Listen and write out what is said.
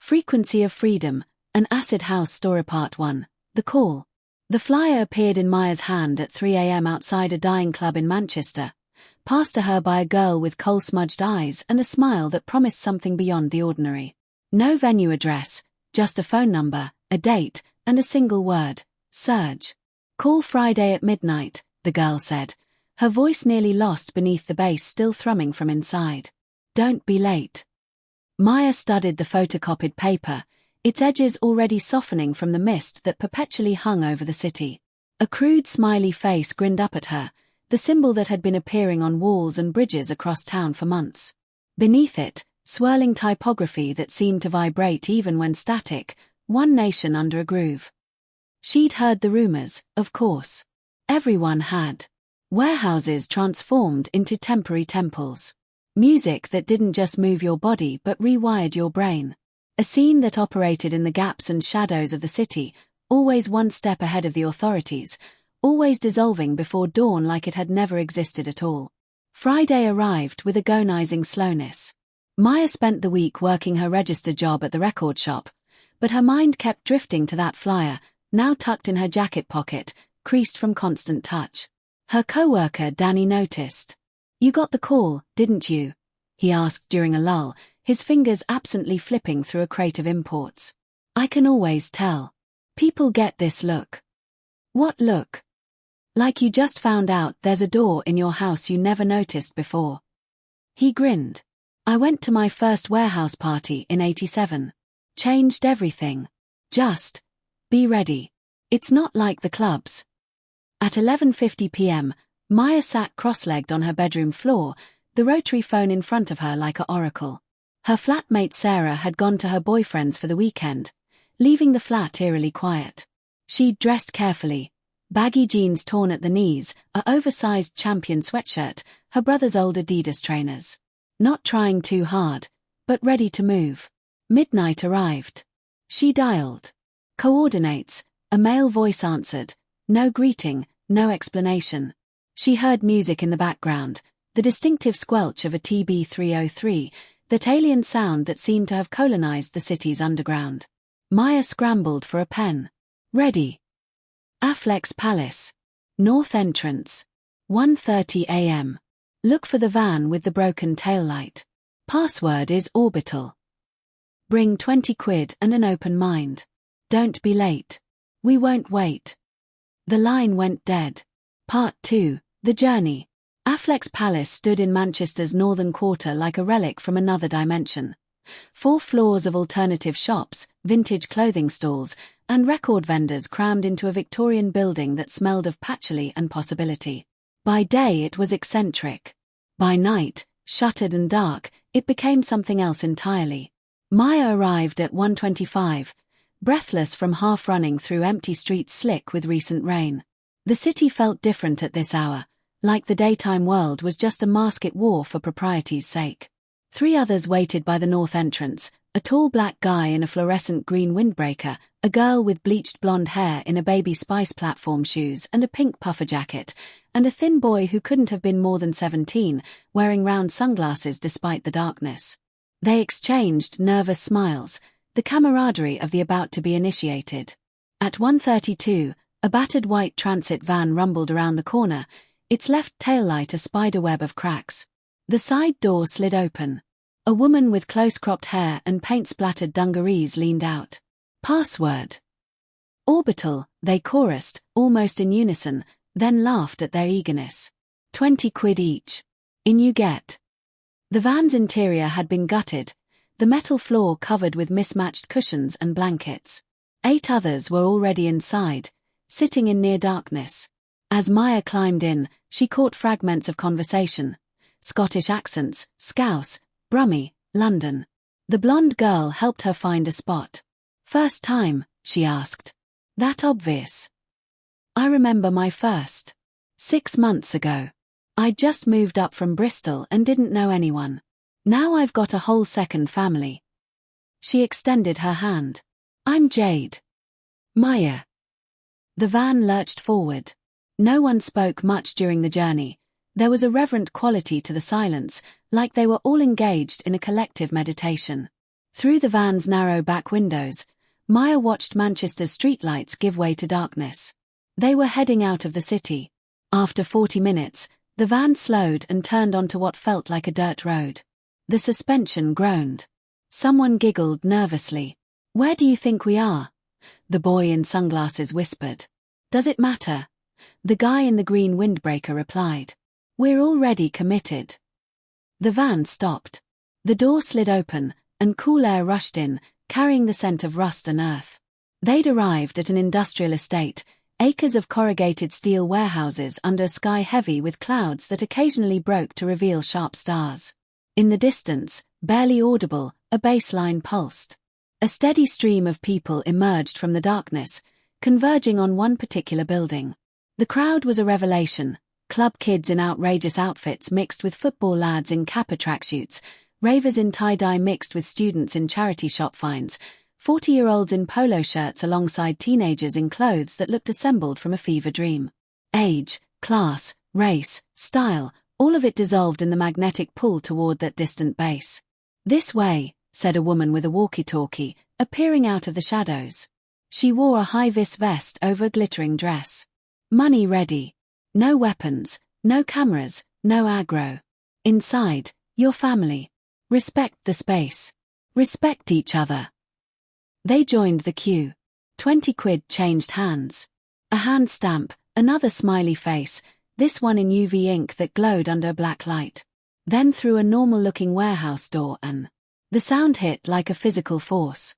Frequency of Freedom, an Acid House Story Part 1. The Call. The flyer appeared in Maya's hand at 3 a.m. outside a dying club in Manchester, passed to her by a girl with coal-smudged eyes and a smile that promised something beyond the ordinary. No venue address, just a phone number, a date, and a single word: Surge. Call Friday at midnight, the girl said, her voice nearly lost beneath the bass still thrumming from inside. Don't be late. Maya studied the photocopied paper, its edges already softening from the mist that perpetually hung over the city. A crude smiley face grinned up at her, the symbol that had been appearing on walls and bridges across town for months. Beneath it, swirling typography that seemed to vibrate even when static, One Nation under a groove. She'd heard the rumors, of course. Everyone had. Warehouses transformed into temporary temples. Music that didn't just move your body but rewired your brain. A scene that operated in the gaps and shadows of the city, always one step ahead of the authorities, always dissolving before dawn like it had never existed at all. Friday arrived with agonizing slowness. Maya spent the week working her register job at the record shop, but her mind kept drifting to that flyer, now tucked in her jacket pocket, creased from constant touch. Her co-worker Danny noticed. "You got the call, didn't you?" he asked during a lull, his fingers absently flipping through a crate of imports. "I can always tell. People get this look." "What look?" "Like you just found out there's a door in your house you never noticed before." He grinned. "I went to my first warehouse party in '87. Changed everything. Just be ready. It's not like the clubs." At 11:50 p.m., Maya sat cross-legged on her bedroom floor, the rotary phone in front of her like an oracle. Her flatmate Sarah had gone to her boyfriend's for the weekend, leaving the flat eerily quiet. She'd dressed carefully, baggy jeans torn at the knees, an oversized Champion sweatshirt, her brother's old Adidas trainers. Not trying too hard, but ready to move. Midnight arrived. She dialed. "Coordinates," a male voice answered. No greeting, no explanation. She heard music in the background, the distinctive squelch of a TB-303, that alien sound that seemed to have colonized the city's underground. Maya scrambled for a pen. Ready. Affleck's Palace. North entrance. 1:30 a.m. Look for the van with the broken taillight. Password is orbital. Bring 20 quid and an open mind. Don't be late. We won't wait. The line went dead. Part 2, The Journey. Affleck's Palace stood in Manchester's northern quarter like a relic from another dimension. 4 floors of alternative shops, vintage clothing stalls, and record vendors crammed into a Victorian building that smelled of patchouli and possibility. By day it was eccentric. By night, shuttered and dark, it became something else entirely. Maya arrived at 1:25, breathless from half-running through empty streets slick with recent rain. The city felt different at this hour, like the daytime world was just a mask it wore for propriety's sake. 3 others waited by the north entrance, a tall black guy in a fluorescent green windbreaker, a girl with bleached blonde hair in a Baby Spice platform shoes and a pink puffer jacket, and a thin boy who couldn't have been more than 17, wearing round sunglasses despite the darkness. They exchanged nervous smiles, the camaraderie of the about-to-be-initiated. At 1:32, a battered white transit van rumbled around the corner, its left taillight a spiderweb of cracks. The side door slid open. A woman with close-cropped hair and paint-splattered dungarees leaned out. Password. Orbital, they chorused, almost in unison, then laughed at their eagerness. 20 quid each. In you get. The van's interior had been gutted, the metal floor covered with mismatched cushions and blankets. 8 others were already inside, sitting in near darkness. As Maya climbed in, she caught fragments of conversation. Scottish accents, Scouse, Brummie, London. The blonde girl helped her find a spot. "First time?" she asked. "That obvious?" "I remember my first. 6 months ago. I'd just moved up from Bristol and didn't know anyone. Now I've got a whole second family." She extended her hand. "I'm Jade." "Maya." The van lurched forward. No one spoke much during the journey. There was a reverent quality to the silence, like they were all engaged in a collective meditation. Through the van's narrow back windows, Maya watched Manchester's streetlights give way to darkness. They were heading out of the city. After 40 minutes, the van slowed and turned onto what felt like a dirt road. The suspension groaned. Someone giggled nervously. "Where do you think we are?" the boy in sunglasses whispered. "Does it matter?" the guy in the green windbreaker replied. "We're already committed." The van stopped. The door slid open, and cool air rushed in, carrying the scent of rust and earth. They'd arrived at an industrial estate, acres of corrugated steel warehouses under a sky heavy with clouds that occasionally broke to reveal sharp stars. In the distance, barely audible, a bass line pulsed. A steady stream of people emerged from the darkness, converging on one particular building. The crowd was a revelation: club kids in outrageous outfits mixed with football lads in Kappa tracksuits, ravers in tie-dye mixed with students in charity shop finds, 40-year-olds in polo shirts alongside teenagers in clothes that looked assembled from a fever dream. Age, class, race, style, all of it dissolved in the magnetic pull toward that distant base. "This way," said a woman with a walkie-talkie, appearing out of the shadows. She wore a high-vis vest over a glittering dress. "Money ready. No weapons, no cameras, no aggro. Inside, your family. Respect the space. Respect each other." They joined the queue. 20 quid changed hands. A hand stamp, another smiley face, this one in UV ink that glowed under a black light. Then through a normal-looking warehouse door and the sound hit like a physical force.